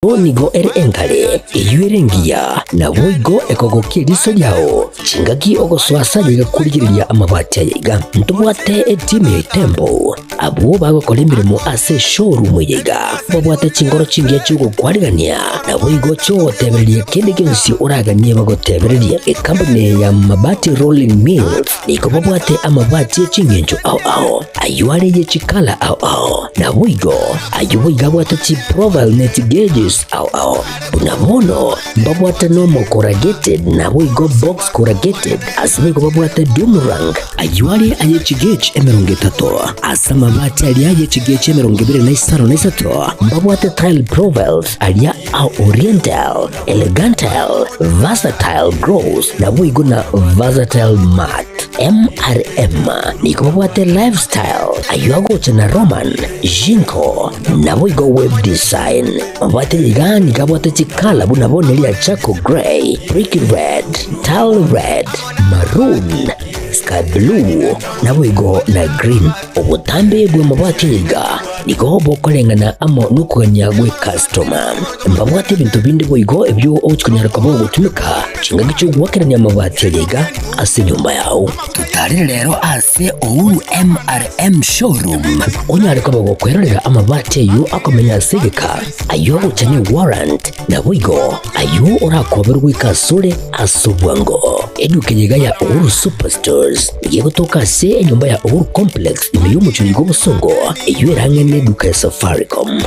Nigo enkale eyuerengia na boigo ekogokia riso yao chingaki ogoswasa ligakurigiriria amabati yayiga ntubwate etimu ya Tembo abo bagokora imirimo ase showroom yayiga babwate chingoro chingia cyugo kwarigania na boigo cyo tebereria kindi gensi uraganie bagotebereria company ya mabati rolling mills niko babwate amabati chingenjo ao ayuare ye chikala ao na boigo ayuiga bwate chi profile net gauges au unamono babwate normal corrugated na boigo box corrugated asimigo babwate Dumarang ayuari ayechigech emerongetato asama mabati ali ayechigech emerongibire na isaro na isato babwate tile profiles alia au oriental elegantal versatile gross na boigo na versatile mat MRM niko babwate lifestyle ayuago chana roman jinko na boigo web design babwate ligani kabwate chikala bunabone lia chako gray brick red tile red maroon sky blue na boigo na green obutambe bwe mabwate liga niko bokolengana amo nukuganya gwe customer mbabwate bintu bindi boigo ebyo ochikunyara kabo gutumika chinga gicho gwakeranya mabwate liga ase nyumba yao tutari rero ase Ouru MRM showroom onyare kabo gukwerera amabwate yu akomenya segeka ayo uchane warrant na boigo ayo urakoberwa ikasure asubwango edukenyega ya Ouru Superstores igiye gutoka se enyumba ya Ouru Complex ime y'umucuri g'ubusongo iyo irange n'eduka ya Safaricom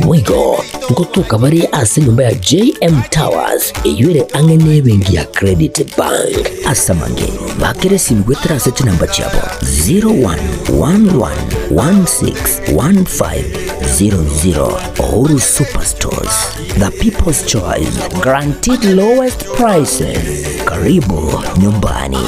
boigo ngotoka bari ase nyumba ya JM Towers iyo ire ange n'ebengi ya Credit Bank asamange bakere simgwe trase chinamba cyabo 0111161500 Ouru Superstores, the people's choice, guaranteed lowest prices. Karibu nyumbani.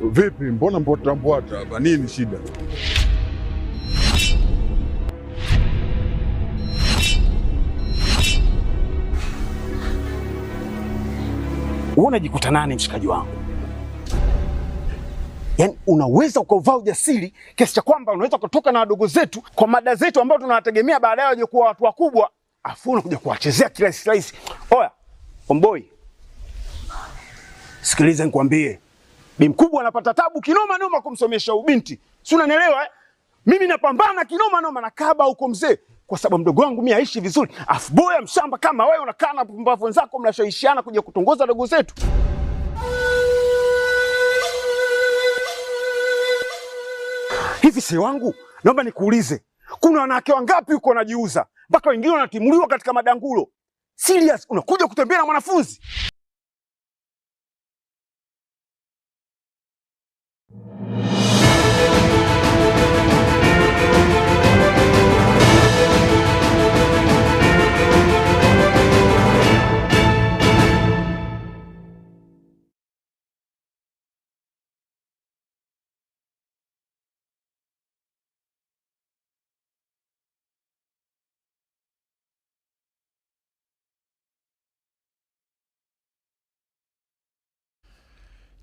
Vipi, mbona mbwata hapa? Nini shida? Unajikuta nani mshikaji wangu? Yaani unaweza ukavaa ujasiri kiasi cha kwamba unaweza kutoka na wadogo zetu kwa mada zetu ambao tunawategemea baadaye waje kuwa watu wakubwa, afu unakuja kuwachezea kirahisi. Oya, Omboi. Sikiliza nikwambie. Bi mkubwa anapata tabu kinoma noma kumsomesha ubinti. Si unanielewa eh? Mimi napambana kinoma noma na kaba huko mzee kwa sababu mdogo wangu mimi aishi vizuri. Afu boya mshamba kama wewe unakaa na pumbavu wenzako mnashawishiana kuja kutongoza dogo zetu. Hivi si wangu, naomba nikuulize. Kuna wanawake wangapi uko wanajiuza? Mpaka wengine wanatimuliwa katika madangulo. Serious, unakuja kutembea na mwanafunzi?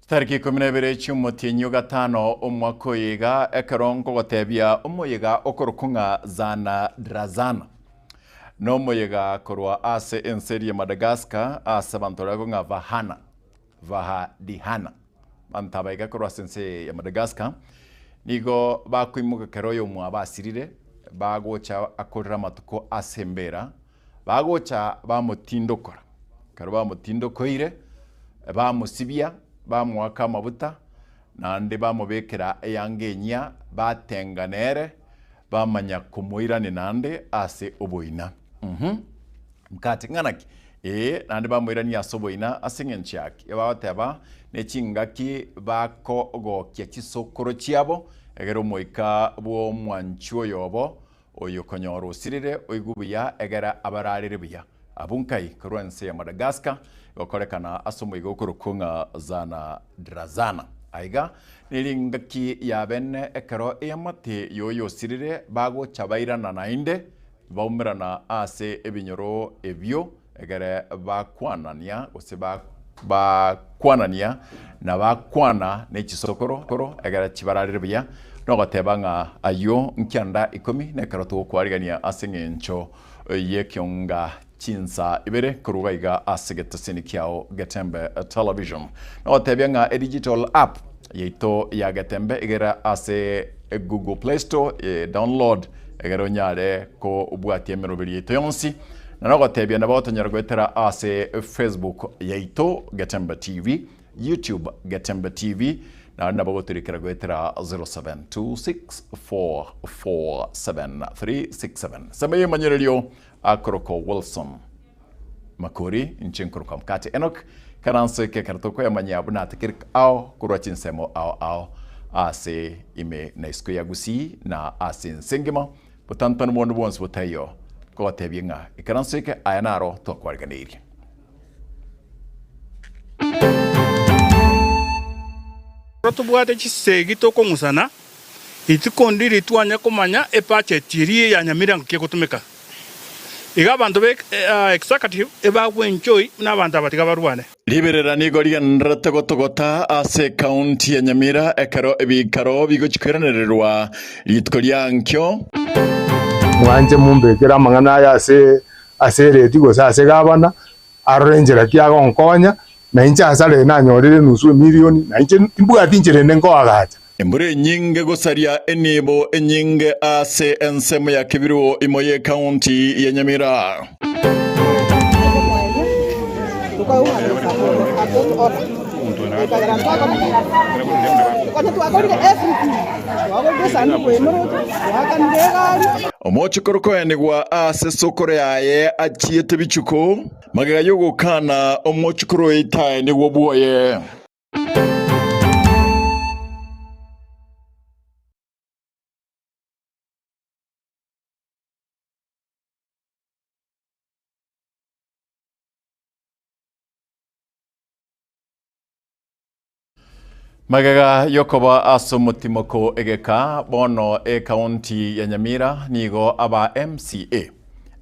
Tariki 12 cy'umutinyo gatano umwaka yiga ekarongo gotebya umuyiga okorukunga zana drazana no muyiga korwa ase enseri ya Madagascar ase bantorago nga vahadihana bantabayiga korwa sense ya Madagascar nigo bakwimuka keroyo mu abasirire bagocha akorera matuko asembera bagocha bamutindokora karo bamutindokoire bamusibya bamuwaka amabuta nande bamubekera eyangenya batenganere bamanya kumuirane nande ase oboina mkati nganaki nande bamuirani asoboina asengenchaki yabateba nechingaki bako gokya kisokoro cyabo egero moika bo mwanchuo yobo oyo konyoro sirire oigubuya egera abararire buya abunkai korwense ya Madagascar yokorekana asomo igokurukunga zana drazana aiga nilingaki ya bene ekero eyamate yoyo sirire bago chabaira na nainde baumerana ase ebinyoro ebyo egere bakwanania gose bakwanania na bakwana n'ekisokoro egere kibararire buya no goteba nga ayo nkianda 10 nekero tukwarigania asing'encho yekionga chinsa ibere kuruga iga asigetasini kiao Getembe television no gotebia nga digital app yeito ya Getembe igera ase Google Play Store download egero nyare ko ubwati emerobiri yeito yonsi na no gotebia na botonyera gwetera ase Facebook yeito Getembe TV, YouTube Getembe TV na nabagoturikira gwetera 0726447367 semaye manyerelio akoroko Wilson Makuri nchenkoroko mkate Enoch karanse ke kartoko ya manyabu na atikir au kurwachin semo au ase ime na isku ya gusi na ase nsengima butantan mwonu bwons butayo kwa tebienga ikaranse ke ayanaro to kwarganiri Tubwate chisegi toko musana itikondiri tuanya kumanya epache tiri ya Nyamira nke kutumika iga bantu be executive eba wenjoy na bantu abatiga barwane liberera nigoria nratogotogota ase county ya Nyamira ekaro ebikaro bigochikweranirwa litkoria nkyo mwanje mumbekera mangana ya ase retigo ase gabana arrangera kiago nkonya na incha asale na nyorire nusu milioni na inche timbuga tinjire nengo agacha embure nyinge gosaria enebo enyinge ase ensemo ya Kibiro imoye county ya Nyamira omochikoroko enigwa ase sokoro yaye achiete bichuko magega yogokana omochikoro itae nigwo buoye magega yokoba aso mutimoko egeka bono county ya Nyamira nigo aba MCA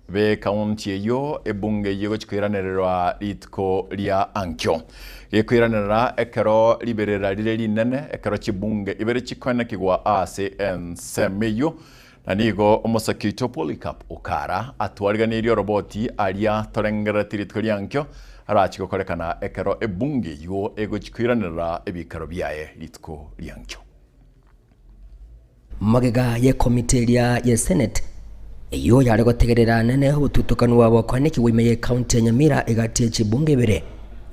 be county yo ebunge yego chikwiranirwa litko lia ankyo yekwiranira ekero liberera lile nene ekero chibunge ibere chikwana kigwa ase ensemeyo na nigo omosakito Polycarp Okara atwariganirio roboti alia torengera litko lia ankyo arachiko korekana ekero ebunge yo ego chikwiranira ebikaro byaye litko liankyo magega ye komite ya Senate iyo yari gotegerera nene ututukanu wabo kwaniki wimeye county ya Nyamira igatie chibunge bere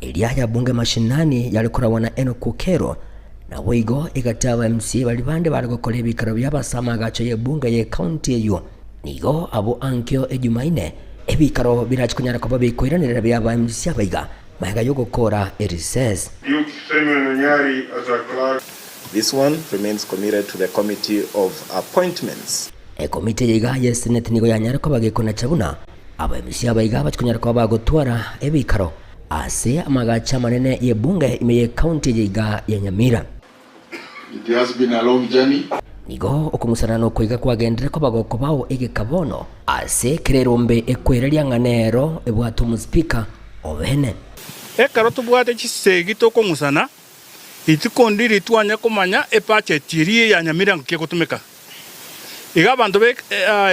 ilia ya bunge mashinani yari kurawona Enoch Kero na wigo igataba MC bali bande bari gukora ebikaro by'abasama gacho ye bunge ye county yo nigo abo ankyo ejumaine ebikaro birachikunyara kuba bikoiranira byaba MC abayiga mahiga yo gukora recess. This one remains committed to the Committee of Appointments. Komite yiga ya Senate nigo yanyara ko bagekona chabuna aba MC abayiga bachikunyara ko bagotwara ebikaro ase amagacha manene ye bunge imeye county yiga ya Nyamira. It has been a long journey. Nigo okumusarano kwiga kwagendere ko bagoko bawo egekabono ase kirerombe ekwereria nganero ebwatu mu speaker obene ekaro tubwate chisegi toko musana itikondiri tuanya kumanya epache tiri ya Nyamira nke kutumika iga bantu be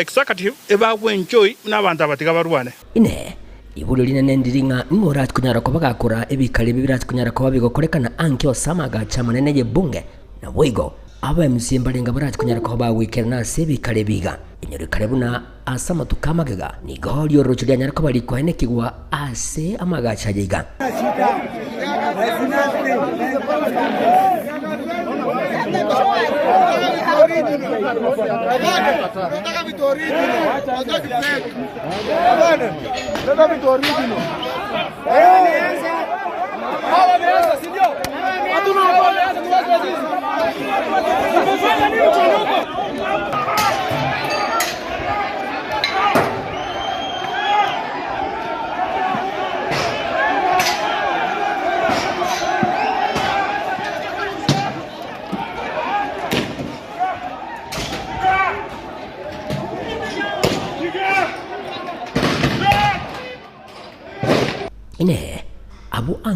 executive eba wenjoy na bantu abatiga barwane ine ibulyo linene ndiringa nimora kunyara ko bagakora ebikali bibirati kunyara ko babigokorekana ankyo samaga chamanene ye bunge na wigo aba MC mbalenga barati kunyara ko bawikerana sebi kale biga inyori karebuna asama tukamagega ni golyo rochulia nyara ko bali ko ene kigwa ase amagacha yiga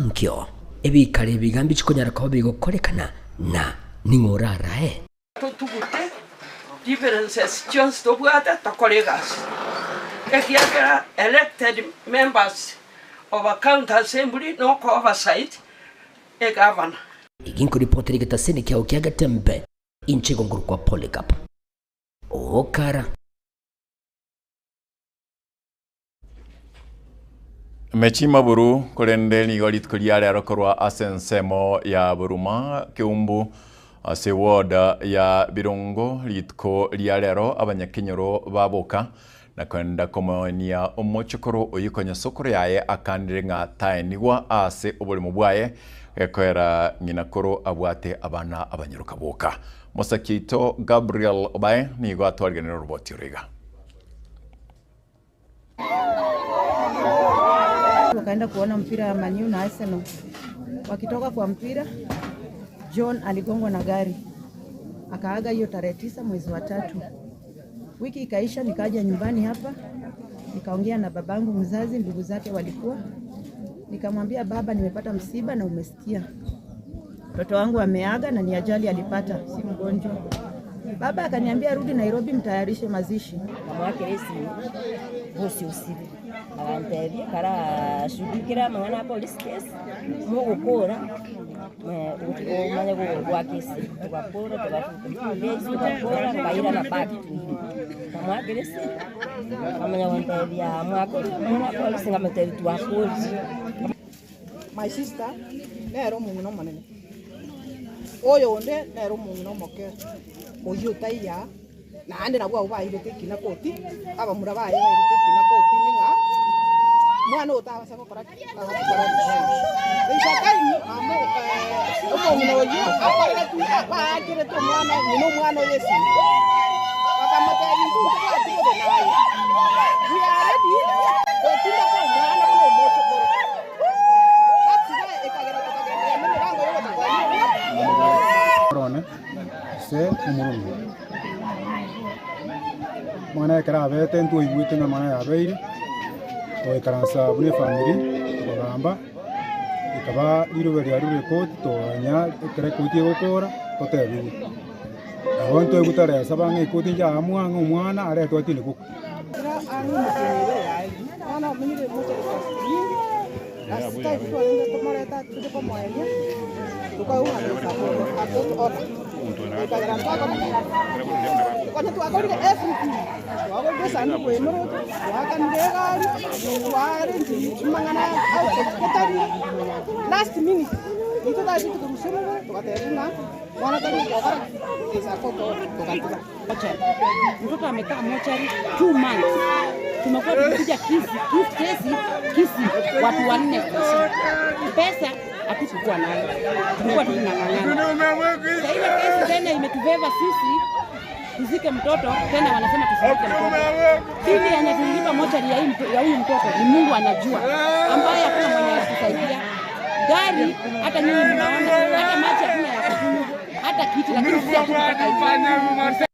nkyo ebikale bigambi chikonyara ko bigokorekana na ningorara tugute differences just to bwate to colleagues ekiagera elected members of a county assembly no oversight e governor iginko reporter gitasene kya ukiaga tembe inchego nguru kwa Polycarp okara mechi maburu kurende ni golit kuriare arokorwa asensemo ya buruma kiumbu ase ward ya Birungo litko liarero abanyakinyoro baboka na kwenda komonia omochokoro oyikonya sokoro yaye akandire nga taenigwa ase obulimo bwaye ekwera nginakoro abwate abana abanyiruka boka Mosakito Gabriel Obaye nigo atwargenero roboti riga wakaenda kuona mpira wa Man U na Arsenal. Wakitoka kwa mpira, John aligongwa na gari. Akaaga hiyo tarehe 9 mwezi wa 3. Wiki ikaisha, nikaja nyumbani hapa. Nikaongea na babangu mzazi, ndugu zake walikuwa. Nikamwambia baba, nimepata msiba na umesikia. Mtoto wangu ameaga na ni ajali alipata, si mgonjwa. Baba akaniambia rudi Nairobi mtayarishe mazishi. Mama wake resi bosi usibi. Akantebi kara shudikira mwana police case mugukora umanye gwakisi tukakora tukakora bayira na baki mama wake resi amanya wantebi ya mwako mwana police ngametebi twakora. My sister nero munno manene oyo onde nero munno moke oyo taiya na ande na bwa bayire kina koti aba murabaye bayire kina koti ninga mwana utawa sako kora ishakai amo omo oyo apara tu ba kire to mwana nino mwana yesi akamata bintu kwa tiko naye we are ready otinda kwa mwana no moto koro Corona se umurungu mwana ekara bete ntu igwite na mwana ya beire to ekaransa bune family bagamba ikaba iruberi ya report to nya ekere kuti gukora totebi abantu egutara sabange ikuti ja amwanga umwana are to atini kuko ana minire moto Asita kitu anaenda tomareta tuko moja. Tukao unaweza kwa atoto ora. Tukagaranta kama. Kwa tu akori everything. Wao ndio sana kwa emoro. Wakanirega wari chimangana au sekretari. Last minute. Itu tadi tukumsuru tukaterina. Wana kali kwa kisa foto tukatuka. Mtoto amekaa mochari 2 months. Tumekuwa tukija kisi watu 4 pesa hatukuwa nayo, tulikuwa tunang'ang'ana. Sasa ile kesi tena imetubeba sisi tuzike mtoto tena, wanasema tusike mtoto. Sisi yenye tulilipa mochari ya huyu mtoto ni Mungu anajua, ambaye hakuna mwenye anatusaidia. Gari hata nyinyi mnaona, hata maji hakuna ya kunywa, hata kiti, lakini sisi hatutaka hiyo.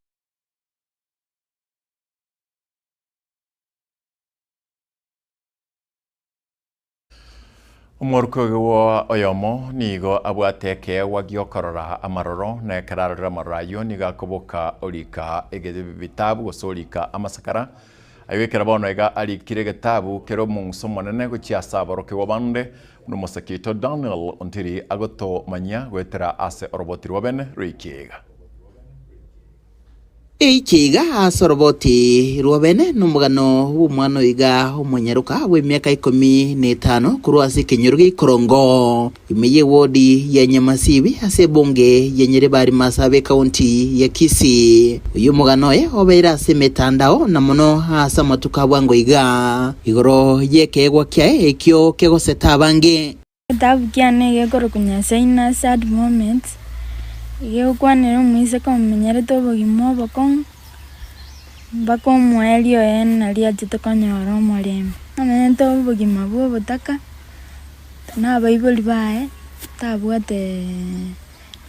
Umorkogo oyomo nigo abwateke wagiokorora amaroro na kararira marayo niga koboka olika egede bitabu gosolika amasakara ayekera bono ega ali kirege tabu kero munsomo nene gochiasa boroke wabande no Mosakito Daniel ontiri agoto manya gwetera ase orobotiri wabene rikiega Ikiga asoroboti ruobene numugano w'umwana iga umunyaruka w'imyaka 15 kuruasi Kinyurugi Korongo imiye wodi ya Nyamasibi ase bunge ya Nyeribari Masabe County ya Kisii uyu mugano ye obeira ase metandao na muno asa matuka bwango iga igoro yekegwa kyae ekyo kegoseta bange tabukiane gegoro kunyasaina sad moments Yo kwanero mwise komenyere to bogimo bakon mwelio en alia jitokonyoro mwalimu amenye to bogima bo botaka na bible bae tabwate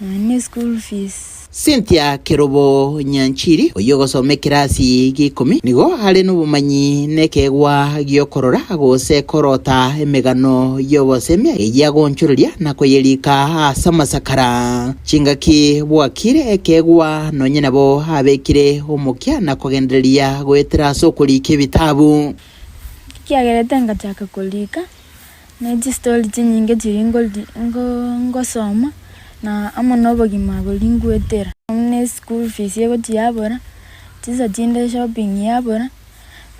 ni school fees Cynthia Kerobo Nyanchiri uyo gosome kirasi gikumi nigo hari n'ubumanyi nekegwa gyokorora gose korota emegano yobosemya yagonchururia na koyerika asamasakara chingaki bwakire ekegwa nonye nabo abekire omukya na kogenderia gwetera sokulika ebitabu kiagerete ngachaka kulika neji story nyingi jiri ngosoma na amo nobogima bolingwetera ne school fees yego tiabora tiza jinde shopping yabora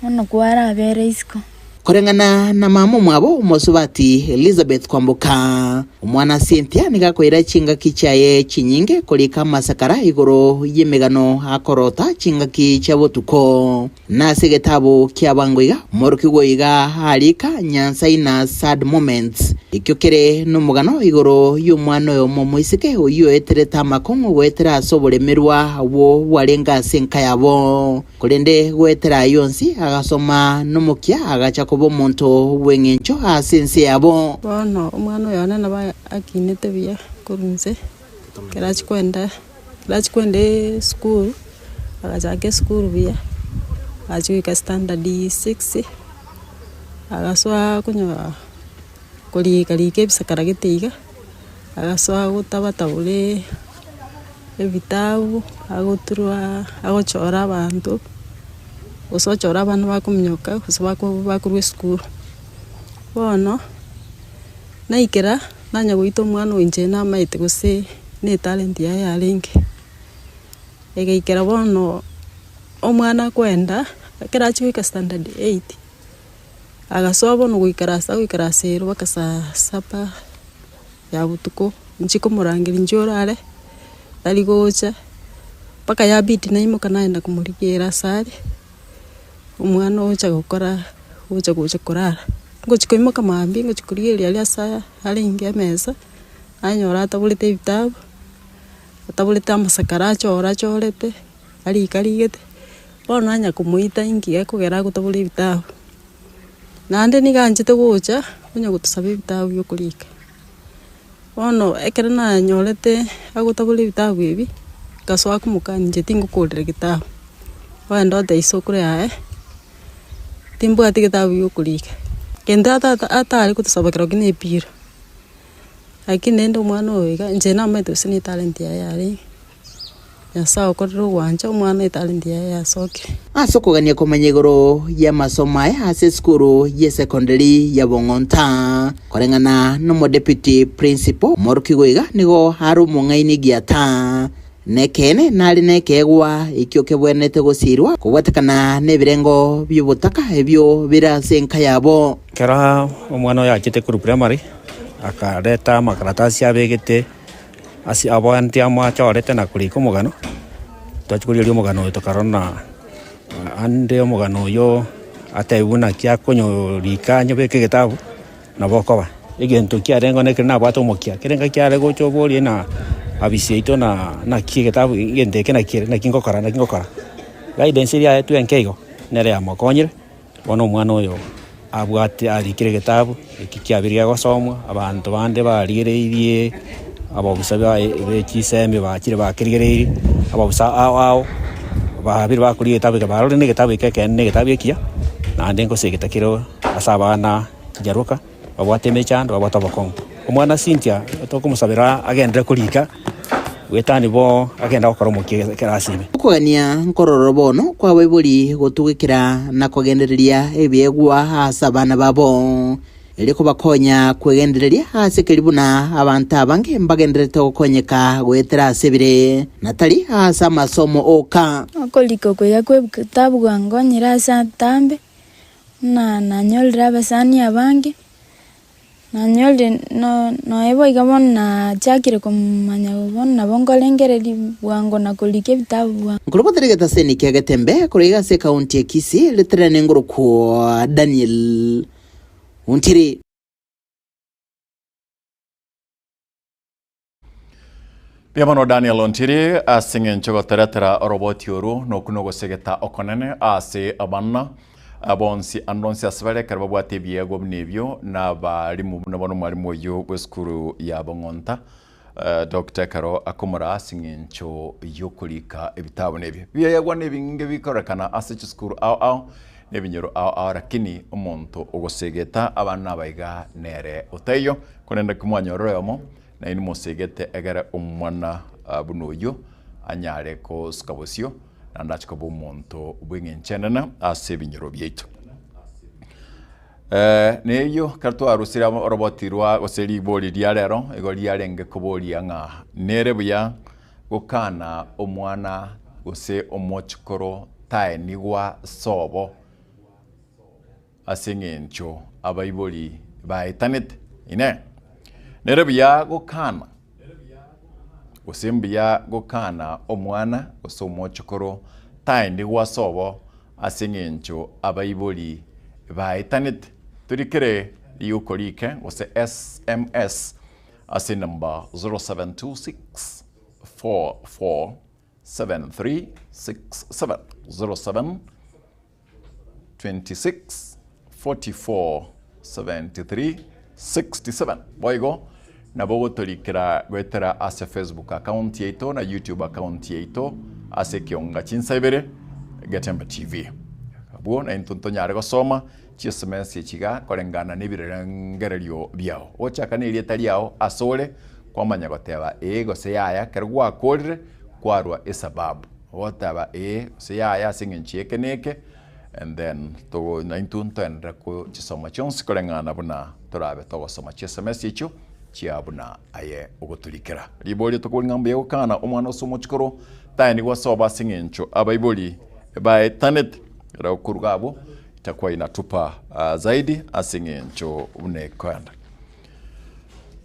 mono kwara abere isko korengana na mamo mwabo Mosubati Elizabeth Kwambuka umwana Cynthia nigakwira chingaki chaye chinyinge kulika masakara igoro yemegano akorota chingaki chabotuko na segetabu kyabangwiga morukigwiga harika nyansaina sad moments ikyokere numugano igoro y'umwana yo momuisike uyo etereta makongo wetera soboremerwa wo warenga senka yabo kurende wetera yonsi agasoma numukya agacha kubo muntu wengencho asense yabo bono umwana yona naba akinete bya kurunze kerachi kwende school agajake school bya ajuika standard 6 agaswa kunywa kulika bisakara gitiga agaswa gutabatabule ebitabu agoturwa agochora abantu osochora abantu bakumnyoka bakurwe school bono naikera nanya gwita omwana oinche na maite gose ne talent yaye alinge egeikera bono omwana kwenda kera chuika standard 8 agasobo no gwikara sero bakasa sapa ya butuko nchiko murangiri njorare dali gocha paka ya biti na imo kanaenda kumurikira sare umwana ocha gukora gocha kurara ngochiko imo kamambi ngochikuriye ali asa alinge meza anyora atabulite ibitabu atabulite amasakara achorete ali karigete bono anya kumuita ingi kugera gutabule ibitabu nande niganjete gocha kunya gutusabe ibitabu byo kulika bono ekera na nyorete agutabule ibitabu ibi gaswa kumukanje tingukurire gitabu wenda ndaisokure yae timbu ati gitabu byo kulika kenda atari kutusabakira kine pira akine ndo mwana oiga nje na meto sini talent yae yasa okorero wanja umwana talent yae asoke asokogania komanyegoro ya masomo ya ase skuru ya secondary ya Bongonta korengana no deputy principal Morukigwiga nigo haru mungaini giata nekene nali nekegwa ikyoke bwenete gosirwa kubatakana nebirengo by'ubutaka ebyo birasenka yabo kera omwana yakite kuri primary akareta makaratasi abegete asi abanti amachorete na kuri kumugano twachikuria umugano tokarona ande umugano yo ataibuna kya konyorika nyobeke gitabu na bokoba igento kya rengo nekena bato mokia kerenga kya rego chobori na abisieito na kigetabu igenteke na kingokora guidance ya tu enkeigo nere ya mokonyire bono mwana oyo abwate arikire getabu ikikiabiria gosomwa abantu bande barigereirie abobusaba bechisembe bakire bakirigereirie ababusa ao babiri bakuriye getabu kabarore ne getabu kekene getabu ekia na ndengo segetakiro asabana kijaruka babwate mechando babwata bakongo omwana Cynthia tokumusabira agendre kulika wetani bo agenda gukora kirasibe kugania nkororo bono kwa baibuli gutugikira na kugendereria ebyegwa asabana babo eliko bakonya kwegendereria ase kiribuna abantu abange mbagenderete gukonyeka gwetera sebire natali asa masomo oka akoliko ko yakwe kitabu gango nyirasa tambe na nyolra basani abange na nyolde no ebo igabon na chakire kumanya bon na bongolengereri bwango na kolike bitabu ngorobotere gataseni kyagetembe kuriga se county ya Kisii letrene ngoroku Daniel Untiri Biamano Daniel Untiri asingen chogoteretera roboti oru no kuno gosegeta okonene ase abanna abonsi andonsi asbare karba bwate biego bnebyo na balimu nabano mwalimu yo bweskuru ya Bongonta Dr. Karo akomora singincho yokulika ebitabo nebi byayagwa nebinge bikorekana ase chiskuru au nebinyoro au lakini omonto ogosegeta abana baiga nere oteyo konenda kumwanyororomo na ini mosegete egere omwana bunoyo anyare ko skabosio na ndachiko bomonto bwingenchenena ase binyoro byaitu neyo kartu arusira robotirwa oseri boli diarero egoli yarenge koboli anga nere buya gukana omwana gose omochikoro tae nigwa sobo asingencho abaiboli baitanet ine nere buya gukana gosimbia gukana omwana gose omochikoro tae nigwa sobo asingencho abaiboli baitanet turikere yukolike wase SMS ase number 0726 44 7367 07 26 44 73 67 boigo na bogo turikira gwetera ase Facebook account yeito na YouTube account yeito ase kionga chinsaibere Gatemba TV abo na intonto nyare gosoma SMS chiga korengana nibirengererio biao ochaka ni rieta liao asole kwa manya goteba gose yaya kerwa akorire kwarwa esababu otaba se yaya singenchieke neke and then to na intonto endra ko chisoma chonsi korengana buna torabe to gosoma SMS icho chiabuna aye ogoturikira liboli to kolngambe yokana omwana osomo chikoro tani wasoba singencho abaiboli ba tanet ra kurugabo itakuwa inatupa zaidi asingencho unekwenda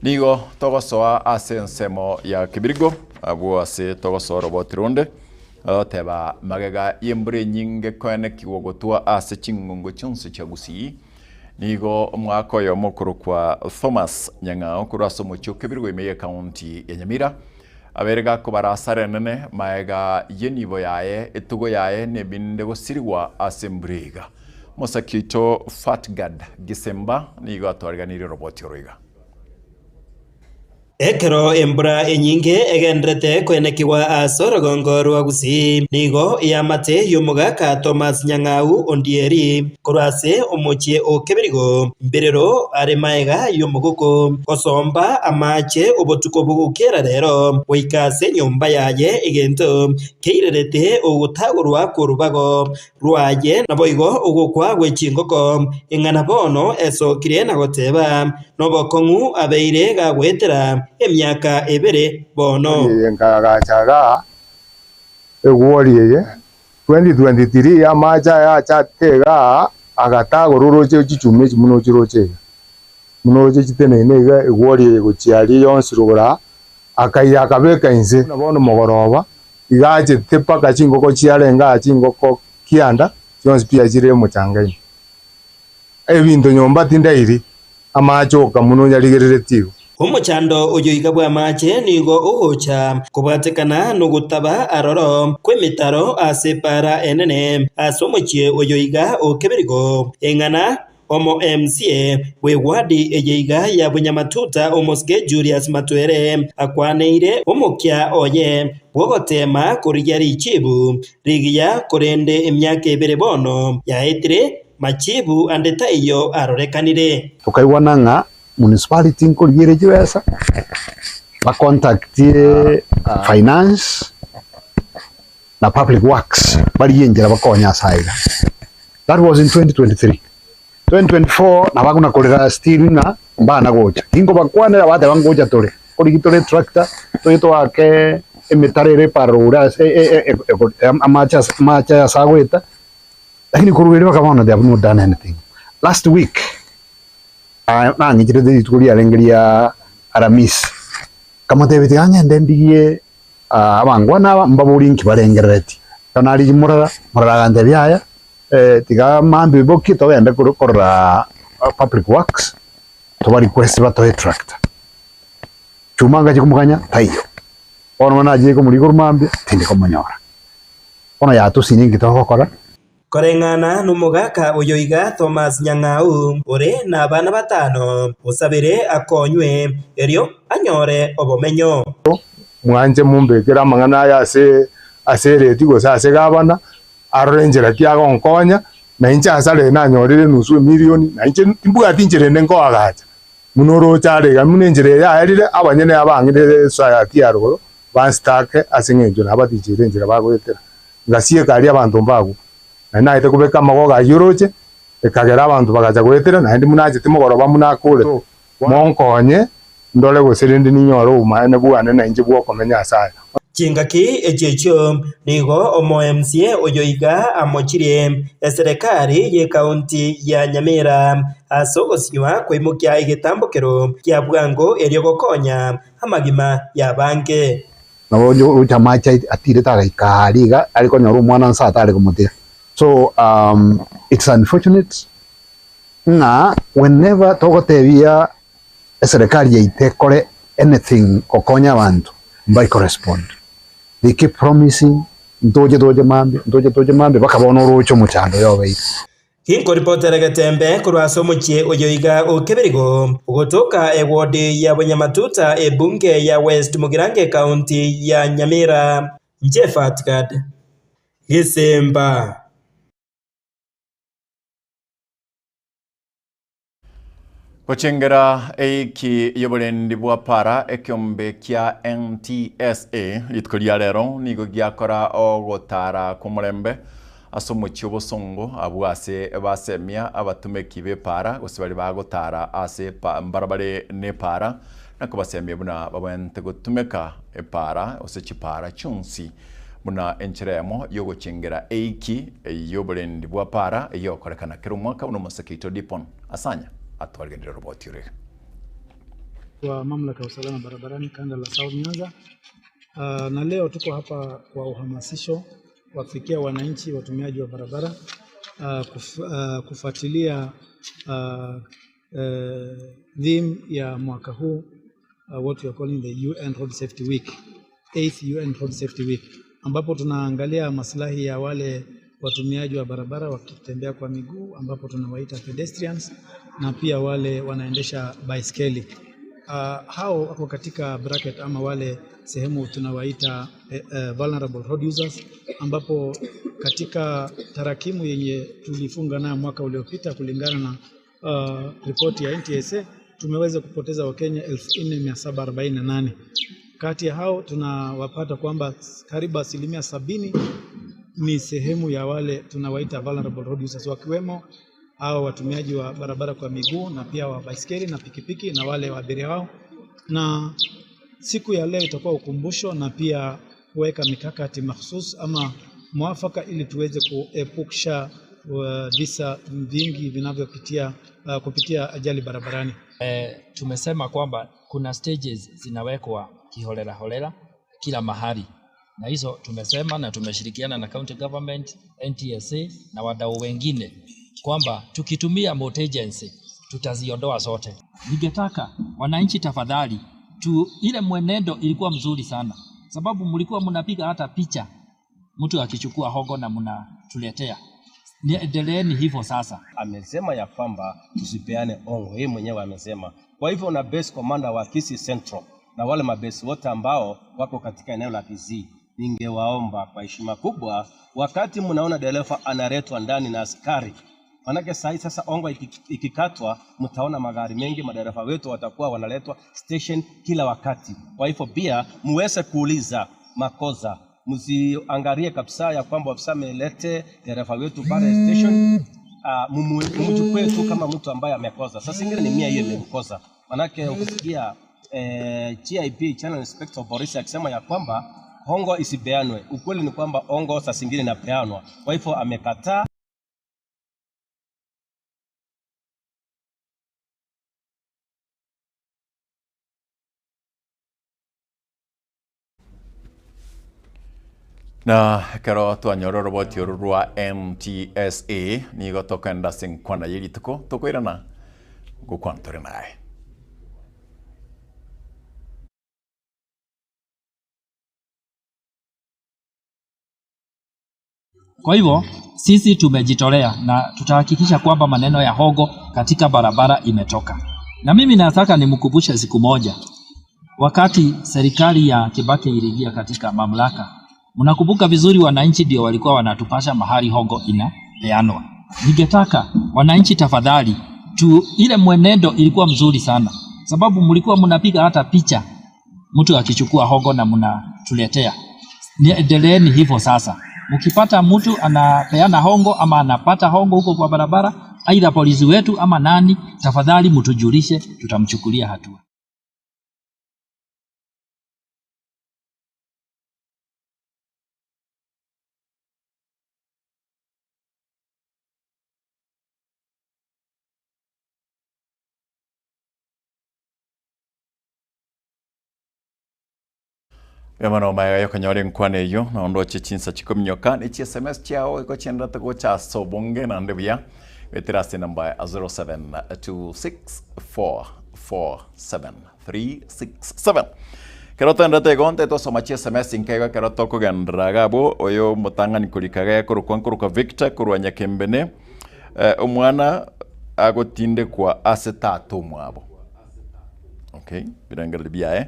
nigo togosoa asensemo ya kibirigo abo ase togosoa robotironde teba magega yembre nyinge kwene kiwogotua ase chingongo chonse chagusi nigo mwako yo mokuru kwa Thomas Nyang'ao kuraso mocho kibirigo imeye county ya Nyamira aberega ko barasare nene maega yenibo yaye etugo yaye nebinde gosirwa asembrega Mosakito Fatgad Gisemba nigo atwarganire roboti roiga Ekero embra enyinge egendrete kwenekiwa asorogongo rwagusi nigo yamate yomugaka Thomas Nyang'au Ondieri kurase omochie okebirigo mberero aremaega yomuguko osomba amache obotuko bugukera rero oikase nyomba yaye egento keirerete ogutagurwa kurubago rwaye naboigo ogukwa gwechingoko ingana bono esokire na goteba nobokongu abeire gagwetera emyaka ebere bono ngagachaga egworiye 2023 amacha ya chatega agatagororoche chichume chimuno chiroche muno chitenene ga egworiye gochiari yonsirugura akaya kabeka inse nabono mogoroba igache tepa kachingoko chiarenga chingoko kianda chonsi pia chire muchangai ebinto nyomba tindairi amachoka muno nyarigereretigo Omochando oyoiga bwa mache nigo ugocha kubatekana no gutaba aroro kwemitaro asepara enene asomochie oyoiga okeberigo engana omo MCA we wadi eyeiga ya bunyamatuta omoske Julius Matwere akwaneire omokia oye bwogotema kurigari chibu rigiya korende emyaka ebere bono yaetire machibu andeta iyo arorekanire tukaiwananga municipality nkorigire jiwesa ba contactie finance na public works bari yengera bakonya saiga. That was in 2023. 2024 na baguna korera steel na mbana gocha ingo bakwanera bate bangocha tore origitore tractor toyito ake emetarere parura amacha sagweta lakini kurugere bakamana they have not done anything. Last week na ngijire de tukuri alengeria aramis kama tebiti anya ndendiye abangwana mbaburi nkibarengereti kanali murara gande byaya tiga mambi boki to yenda kurora public works to bari request bato tractor chumanga chikumukanya tayo ono naje ko muri kurumambi tindi komonyora ono ya to siningi to kokora koreng'ana n'umugaka Oyoiga Thomas Nyang'au ore na bana batano usabire akonywe erio anyore obomenyo mwanje mumbekera amang'ana aya ase reti gose ase gabana arore enchera kiagonkonya na inche asare nanyorire nusu milioni na inche timbugati inchera nenkoagacha muno rochare muna enchera yaerire abanyene abang'ire society ya ruguru banstake ase ng'encho nabatichire enchera bagwetera ngasie kari abantu mbagu na naite kubeka amagoga yoroche ekagera abantu bagacha gwetera na ndi munachete mugoroba munakure monkonye ndole gosirindi ninyoro umane bwane na inje bwokomenya asaya chingaki echecho nigo omo MCA Oyoiga amochirie serikali ye kaunti ya Nyamira asogosiwa kwimukia igitambukiro kia bwango erio gokonya amagima ya bange no uchamacha atire tagaikariga ariko nyoro mwana nsata ari kumutia so it's unfortunate na whenever togotebia serikali yaitekore anything okonya abantu by correspond they keep promising ndoje mambe bakabona urucho muchando yobe Hinko reporter Gatembe kurwaso muchie Oyoiga okeberigo ugotoka ewodi ya Bonyamatuta ebunge ya West Mugirange County ya Nyamira Jeffat Gad Gisemba Kochengera eiki yoborendi bwa para ekyombe kia NTSA litkolia rero nigo giakora ogotara kumurembe asomuchi obosongo abwase basemia abatumeki be para gosibali bagotara ase mbarabare ne para nako basemia buna babente gotumeka e para osechi para chunsi buna encheremo yogochengera eiki yoborendi bwa para yokorekana kero mwaka uno mosakito dipon asanya atwargendera roboti yure kwa mamlaka ya usalama barabarani kanda la South Nyanza. Na leo tuko hapa kwa uhamasisho kuwafikia wananchi watumiaji wa barabara kufuatilia theme ya mwaka huu what we are calling the UN Road Safety Week, 8th UN Road Safety Week, ambapo tunaangalia maslahi ya wale watumiaji wa barabara wakitembea kwa miguu ambapo tunawaita pedestrians na pia wale wanaendesha baiskeli. Hao wako katika bracket ama wale sehemu tunawaita vulnerable road users, ambapo katika tarakimu yenye tulifunga nayo mwaka uliopita kulingana na ripoti ya NTSA tumeweza kupoteza Wakenya 4748. Kati ya hao tunawapata kwamba karibu 70% ni sehemu ya wale tunawaita vulnerable road users, wakiwemo hao watumiaji wa barabara kwa miguu na pia wa baiskeli na pikipiki na wale wa abiria wao. Na siku ya leo itakuwa ukumbusho na pia kuweka mikakati mahsusi ama mwafaka ili tuweze kuepukisha visa vingi vinavyopitia kupitia ajali barabarani. Tumesema kwamba kuna stages zinawekwa kiholela holela kila mahali, na hizo tumesema na tumeshirikiana na county government, NTSA na wadau wengine kwamba tukitumia motor agency tutaziondoa zote. Ningetaka wananchi tafadhali ile mwenendo ilikuwa mzuri sana, sababu mlikuwa mnapiga hata picha mtu akichukua hongo na mnatuletea. Endeleeni hivyo sasa. Amesema ya kwamba tusipeane hongo, yeye mwenyewe amesema. Kwa hivyo na base commander wa Kisii Central na wale mabase wote ambao wako katika eneo la Kisii, ningewaomba kwa heshima kubwa, wakati mnaona dereva analetwa ndani na askari, manake sasa hongo ikikatwa mtaona magari mengi, madereva wetu watakuwa wanaletwa station kila wakati. Kwa hivyo pia muweze kuuliza makosa, msiangalie kabisa ya kwamba afisa amelete dereva wetu pale station, mumchukue tu kama mtu ambaye amekosa. Sasa ingine ni hiyo imekosa, manake ukisikia GIP Channel Inspector Boris akisema ya kwamba hongo isipeanwe, ukweli ni kwamba hongo sasa ingine inapeanwa. Kwa hivyo amekataa. na kero twanyororo roboti rwa NTSA nigo tokenda sinkwana yirituko tokwirana gukwantore naye. Kwa hivyo sisi tumejitolea na tutahakikisha kwamba maneno ya hongo katika barabara imetoka. Na mimi nataka nimkumbushe siku moja, wakati serikali ya Kibaki iliingia katika mamlaka, mnakumbuka vizuri, wananchi ndio walikuwa wanatupasha mahali hongo inapeanwa. Ningetaka wananchi tafadhali ile mwenendo ilikuwa mzuri sana, sababu mlikuwa mnapiga hata picha mtu akichukua hongo na mnatuletea. Endeleeni hivyo sasa. Mkipata mtu anapeana hongo ama anapata hongo huko kwa barabara, aidha polisi wetu ama nani, tafadhali mtujulishe, tutamchukulia hatua. Yamano maya yakanyore nkwane yo na ondo chichinsa chikomnyoka ni SMS chao iko chendra tako cha sobonge na ndebia veterasi namba 0726447367 kerota ndate gonte to soma SMS inkaiga kerota ko gandragabo oyo mutangani kulikaga kuruka Victor kurwanya kembene omwana agotinde kwa asetato mwabo. Okay, birangal bia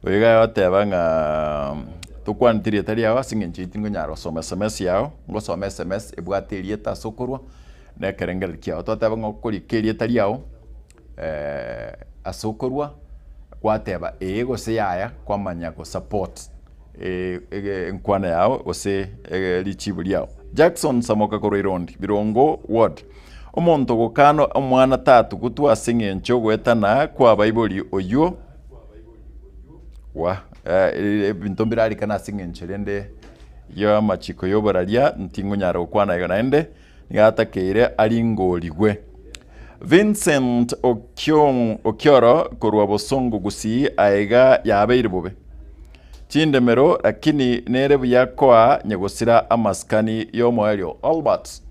oiga yote banga tukwantirie tari awa singenchi tingo nyaro soma SMS yao ngo soma SMS ebwatirie ta sokorwa na kerengel kia tote banga kuri kerie tari yao asokorwa kwateba ego se yaya kwa manya ko support nkwana yao ose lichibuli yao. Jackson Samoka Koroirondi Birongo Ward omonto gokano omwana tatu gutwa singencho gwetana kwa Bible oyo wa bintombirari kana singenchelende yo machiko yo baralia ntingo nyaro kwana yona ende ngatakeire aringoligwe. Vincent Okioro korwa bosongo gusi aiga yabeire bobe chindemero lakini nere byakoa nyegosira amaskani yo moelio Albert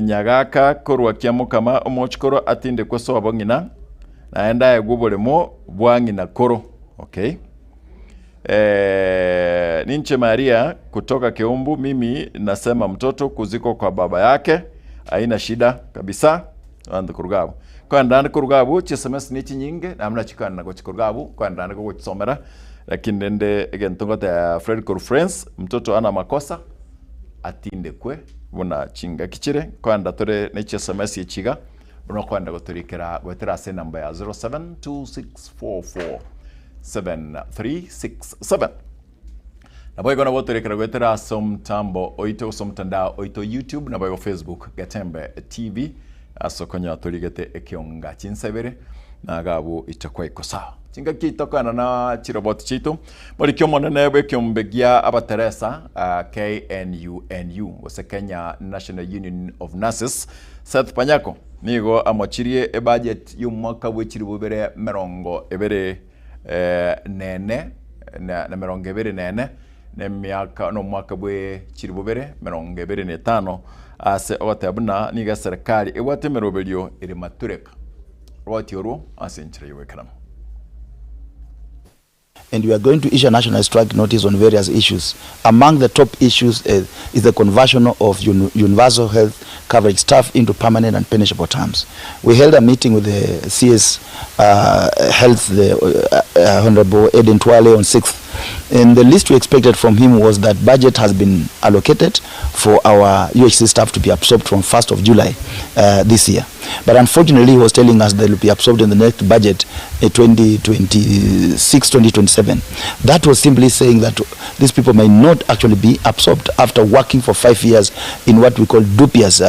nyagaka korwa kiamukama omochikoro atinde kweso abongina naenda egubolemo bwangina koro. Okay. Ninche Maria kutoka Keumbu, mimi nasema mtoto kuziko kwa baba yake haina shida kabisa. Ande kurugabu kwa ndani kurugabu SMS nichi nyinge namna chikana na kurugabu kwa ndani kuchomera, lakini ndende again tungota Fred Conference mtoto ana makosa atinde kwe buna chinga kichire kwa ndatore nichi SMS yichiga buna kwa ndagoturikira gwetera se namba ya 0726447367 na boy gona woturekera gwetera somtambo oito somtandao oito YouTube na boy Facebook Gatembe TV asokonya turigete ekionga chinsebere na gabu itakwa ikosa chinga kitokana na chirobot chito muri kyomo nebe kyombegia abateresa KNUNU wose Kenya National Union of Nurses Seth Panyako nigo amochirie e budget y'umwaka w'ekiri bubere merongo ebere nene na merongo ebere nene ne myaka no mwaka bwe kiri bubere merongo ebere ne tano ase otabuna niga serikali ewatemerobelio iri matureka rwati oro asenchire yewekana. And we are going to issue a national strike notice on various issues. Among the top issues is the conversion of universal health coverage staff into permanent and punishable terms. We held a meeting with the CS Health, the Honorable Eden Twale on 6th. And the least we expected from him was that budget has been allocated for our UHC staff to be absorbed from 1st of July this year. But unfortunately, he was telling us they will be absorbed in the next budget 2026-2027. That was simply saying that these people may not actually be absorbed after working for 5 years in what we call dubious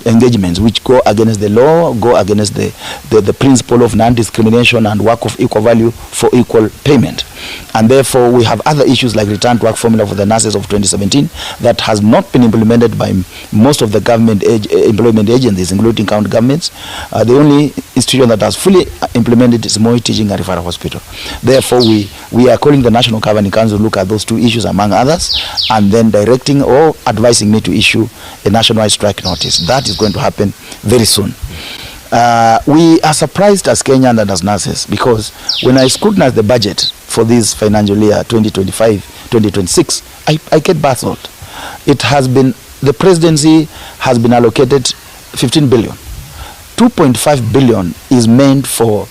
engagements, which go against the law, go against the principle of non-discrimination and work of equal value for equal payment. And therefore, we have other issues like return to work formula for the nurses of 2017 that has not been implemented by most of the government employment agencies, including county governments. The only institution that has fully implemented is Moi Teaching and Referral Hospital. Therefore, we are calling the National Governing Council to look at those two issues among others, and then directing or advising me to issue a national strike notice. That is going to happen very soon. We are surprised as Kenyan and as nurses because when I scrutinize the budget for this financial year 2025-2026, I get baffled. It has been the presidency has been allocated 15 billion. 2.5 billion is meant for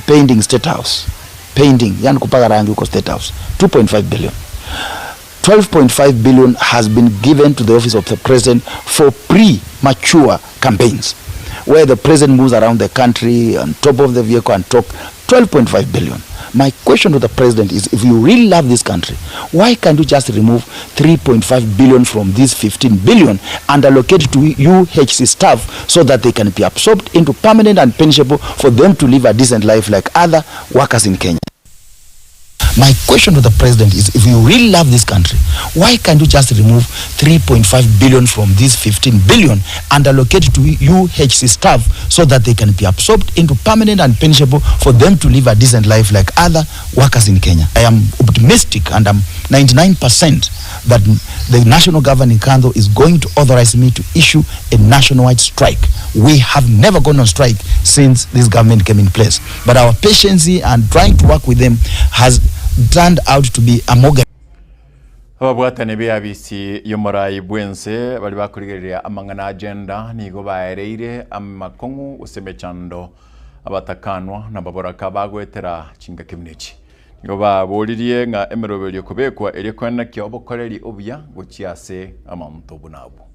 painting State House. Painting, yani kupaka rangi uko State House. 2.5 billion. 12.5 billion has been given to the office of the president for premature campaigns, where the president moves around the country on top of the vehicle and talk. 12.5 billion. My question to the president is, if you really love this country, why can't you just remove 3.5 billion from this 15 billion and allocate it to UHC staff so that they can be absorbed into permanent and pensionable for them to live a decent life like other workers in Kenya? My question to the president is, if you really love this country, why can't you just remove 3.5 billion from this 15 billion and allocate it to UHC staff so that they can be absorbed into permanent and pensionable for them to live a decent life like other workers in Kenya? I am optimistic and I'm 99% that the National Governing Council is going to authorize me to issue a nationwide strike. We have never gone on strike since this government came in place, but our patience and trying to work with them has turned out to be a more ababwatani b'abisi y'umurayi bwense bali bakurigerera amangana agenda nigo baereire amakongu usemechando abatakanwa na baboraka bagwetera chinga kimnechi nigo baburirie nga emerobelyo kubekwa eri kwenda kyo obukoreri obya guchiase amanto bunabo.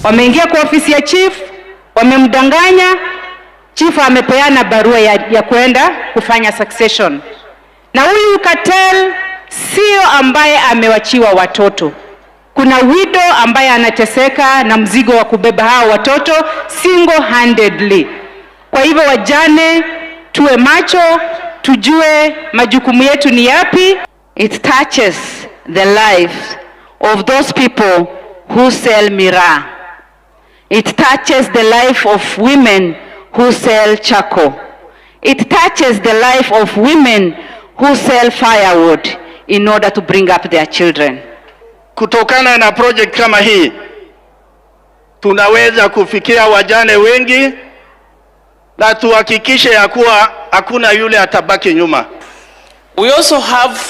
Wameingia kwa ofisi ya chief, wamemdanganya chief, amepeana barua ya kwenda kufanya succession. Na huyu Katel sio ambaye amewachiwa watoto. Kuna widow ambaye anateseka na mzigo wa kubeba hao watoto single handedly. Kwa hivyo wajane tuwe macho, tujue majukumu yetu ni yapi. It touches the life of those people who sell miraa. It touches the life of women who sell charcoal. It touches the life of women who sell firewood in order to bring up their children. Kutokana na project kama hii, tunaweza kufikia wajane wengi na tuhakikishe ya kuwa hakuna yule atabaki nyuma. We also have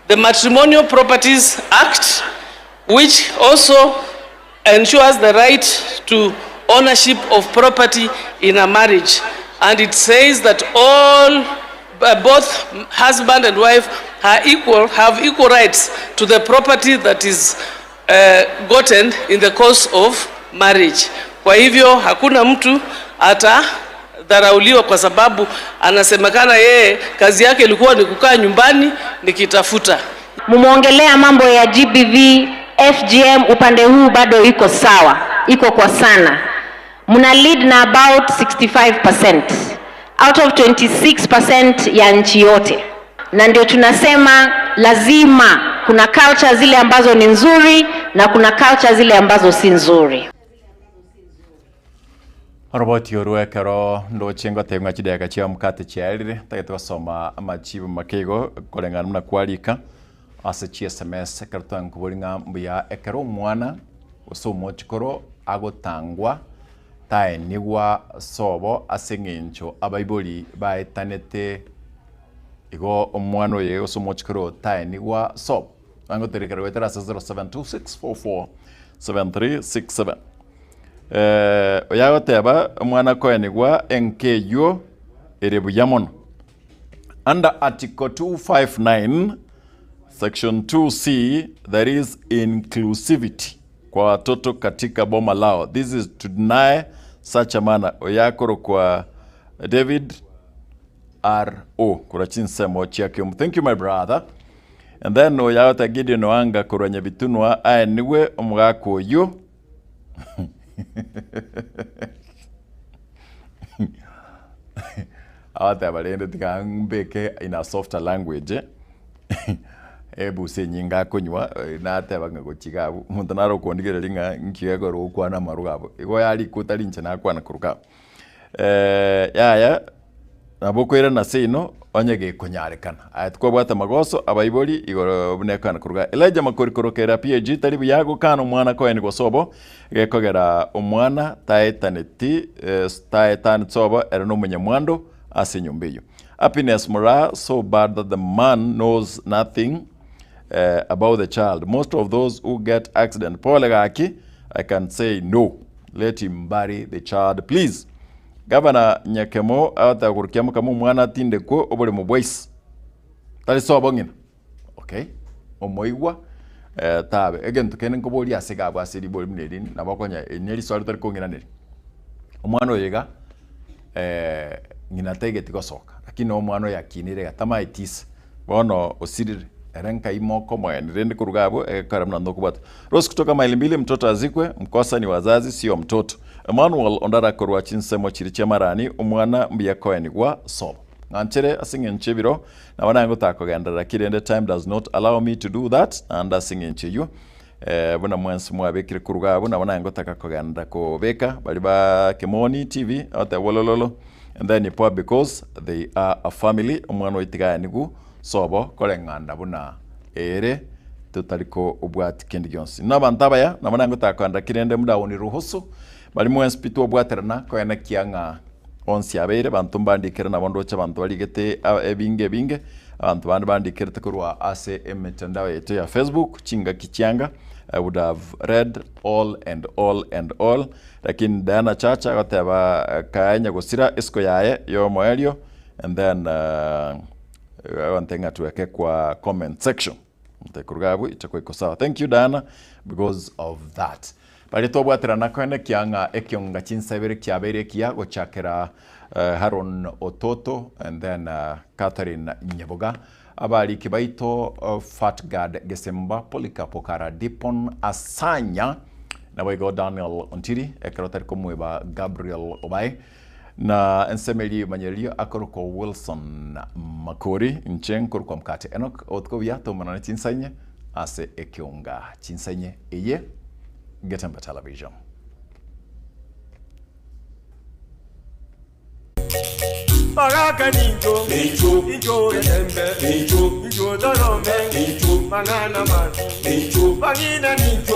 the Matrimonial Properties Act, which also ensures the right to ownership of property in a marriage, and it says that all both husband and wife have equal rights to the property that is gotten in the course of marriage. Kwa hivyo hakuna mtu atadharauliwa kwa sababu anasemekana yeye kazi yake ilikuwa ni kukaa nyumbani nikitafuta. Mumeongelea mambo ya GBV, FGM, upande huu bado iko sawa, iko kwa sana. Muna lead na about 65% out of 26% ya nchi yote. Na ndio tunasema lazima kuna culture zile ambazo ni nzuri na kuna culture zile ambazo si nzuri. Roboti yoruekero ndo chengo tenga chideka chia mkate chiarire tagetwa soma amachibu makego kolengana na kwalika ase chia SMS kartan kubolinga mbuya ekero mwana usomo chikoro agotangwa tae nigwa sobo asengencho abaiboli baetanete igo omwana ye usomo chikoro tae nigwa sobo ango terekero wetera 0726447367 oyagoteba omwana koenigwa enkeyo erebuyamono under article 259 section 2C there is inclusivity kwa watoto katika boma lao. This is to deny such a manner. Oyakoro kwa David R.O. kurachin semo chiakium. Thank you my brother. And then oyagota Gideon Wanga kuranya bitunwa aeniwe omugako yo awata balende tikambeke in a softer language ebu senyinga konywa na atebanga gochigabu muntu naro kondigere linga nkiego ro kwana marugabo igo yali kutalinche na kwana kuruka yaya nabokwera na sino onyege konyarekana atkwa bwata magoso abaiboli igoro bunekana kuruga Elijah Makorikorokera PG talibu yago kana mwana ko eni gosobo gekogera omwana taetaneti taetan tsobo erano munyamwando asinyumbiyo Happiness Mora so bad that the man knows nothing about the child. Most of those who get accident, pole gaki, I can say no. Let him bury the child, please. Governor Nyakemo ata kurukiamu kamu mwana tinde ko obole mu voice. Tali so bongina. Okay. Omoigwa tabe again tukene nkoboli asega abasiri boli mnedin nabakonya enyeri so tali kongina neri. Omwana oyega ngina tegeti gosoka. Lakini omwana yakinire gatama itis. Bono osirire erenka imoko mwenende kurugabo karamna ndokubata. Rose kutoka maili mbili mtoto azikwe mkosa ni wazazi sio mtoto. Emmanuel ondara korwa chinsemo chiriche marani umwana mbiyakoeni gwa so. Nganchere asinge nchebiro na wanango takogenda kirende time does not allow me to do that and asinge ncheyu. Buna mwensi mwabekire kurugabo na wanango takakogenda ko beka baliba Kemoni TV ata wolololo and then ipo because they are a family umwana oitigani gu sobo kolenganda buna ere tutaliko obwati kendi gyonsi nabantabaya nabanango takanda kirende muda woni ruhusu bali mwensi pitu obwaterana koyana kianga onsi abeire bantu mbandikira nabondo cha bantu baligete ebinge abantu bandi bandikira takurwa ase emitandao yetu ya Facebook chinga kichanga I would have read all lakini Diana Chacha gateba kaanya gusira isko yae yo moelio and then wantenga tuweke kwa comment section mtekurgabu itakuwa iko sawa. Thank you Diana because of that. Bali tobwatira nakwene kianga ekionga chinsabere kiabere kia gochakera Haron Ototo and then Catherine Nyaboga abali kibaito Fatgad Gesemba Polikapokara Dipon Asanya na wego Daniel Ontiri ekerotar komweba Gabriel Obai na ensemeli manyelio akoroko Wilson Makori nchen korko mkate Enoch otkovia to manane chinsanye ase ekionga chinsanye eye Getemba Television. Bagaka ninjo, ninjo Getembe, ninjo Dorome, ninjo Mangana Mati, ninjo Bangina ninjo.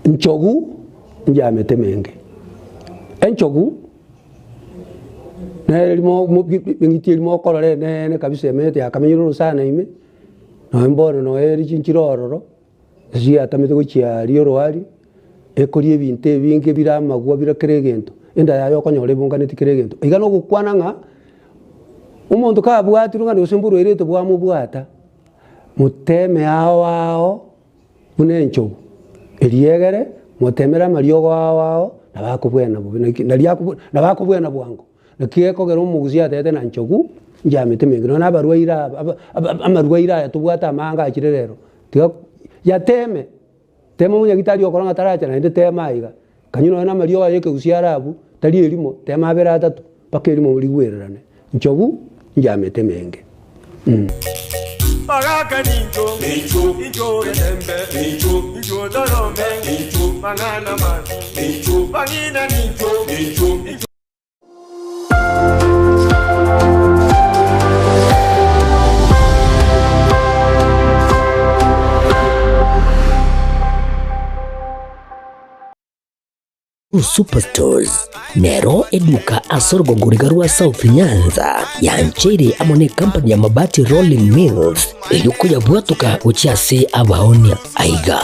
Nchogu njamete menge. Enchogu na limo ngiti limo kolore ne kabisa mete akamenyiro sana ime. No mbona no eri chinchirororo. Zia tamete gochia rioro wali ekolie binte binge biramagwa birakeregento enda yayo konyore bungane tikeregento igano gukwana nga umuntu ka bwatiru ngani usemburu erete bwa mubwata muteme awao munencho eliegere mutemera mariogo awao nabakubwena bubinaki nabakubwena bwango nakieko gero muguzia tete na nchogu njamete mengino nabarwaira amarwaira tubwata manga akirerero tiga ya teme munya gitari okoranga taracha na tema iga kanyuno na mario yake usiarabu tali elimo tema bera atatu paka elimo ligwererane nchobu njamete menge Bagaka ninjo Getembe, ninjo Dorome, ninjo Mangana Mati, ninjo Bangina ninjo. Superstores Nero eduka asorgo ngurigarua South Nyanza yanchiri amone company ya mabati Rolling Mills eyukuya bwatuka uchiase abaonia aiga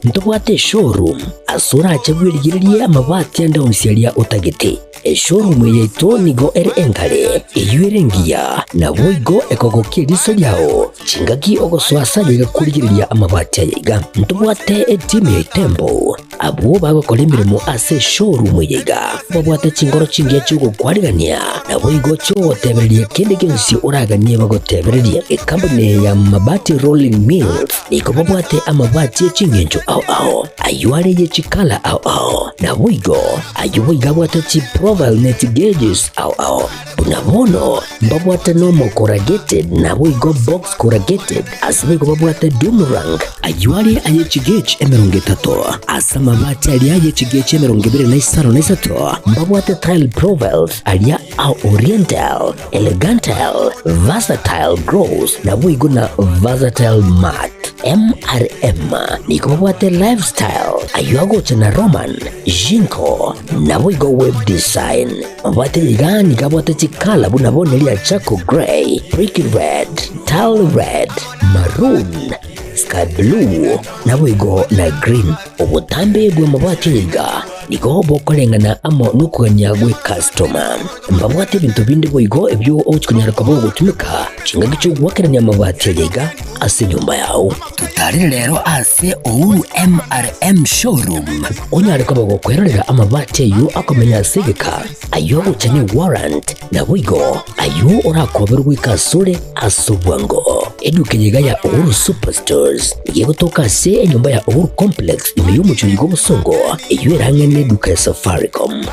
ntobwate showroom asura achagwirigirie amabati anda onsialia utagete showroom yeito nigo ere engale eyuerengia na boigo ekogokie riso yao chingaki ogoswasa yiga kurigiriria amabati yiga ntobwate team ya Tembo abo bagokora imirimo ase showroom yiga babwate chingoro chingia chugo kwarigania na boigo cho tebererie kende gensi uraganie bagotebererie company ya mabati Rolling Mills niko babwate amabati chingenjo au ayuare ye chikala au na boigo ayuiga bwate chi profile net gauges au unabono babwate normal corrugated na boigo box corrugated asbigo babwate Dumarang ayuare aye chigage emeronge tato asama mabati alia aye chigage emeronge bere na isaro na isato babwate tile profiles alia au oriental elegantal versatile gross na boigo na versatile mat MRM niko babwate lifestyle ayuago chana Roman Jinko na boigo web design babwate yigani kabwate chikala bunabone lia chako gray brick red tile red maroon sky blue na wigo na green. Obutambe bwe mabati yiga nigo bokolengana amo nukuganya gwe customer. Mbabwate bintu bindi bwigo ebyo ochikunyara kabo gutumika chinga gicho gwakeranya mabati yiga ase nyumba yao. Tutari rero ase Uhuru MRM showroom. Onyare kabo gukwerera amabati yu akomenya sigika ayo uchane warrant na bwigo ayo urakoberwa ikasure asubwango. Eduke yiga ya Uhuru Superstores yego toka se nyumba ya Uhuru Complex imeyumucho yigo busongo iyo irangene duka ya Safaricom.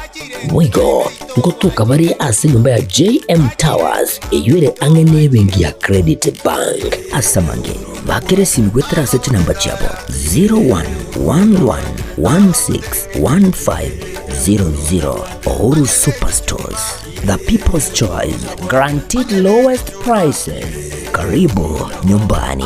Bwigo ngotoka bari ase nyumba ya JM Towers iyo ire angene bengi ya Credit Bank. Asamange bakere simgwetera seti namba chabo 0111161500. Uhuru Superstores, the people's choice, guaranteed lowest prices. Karibu nyumbani.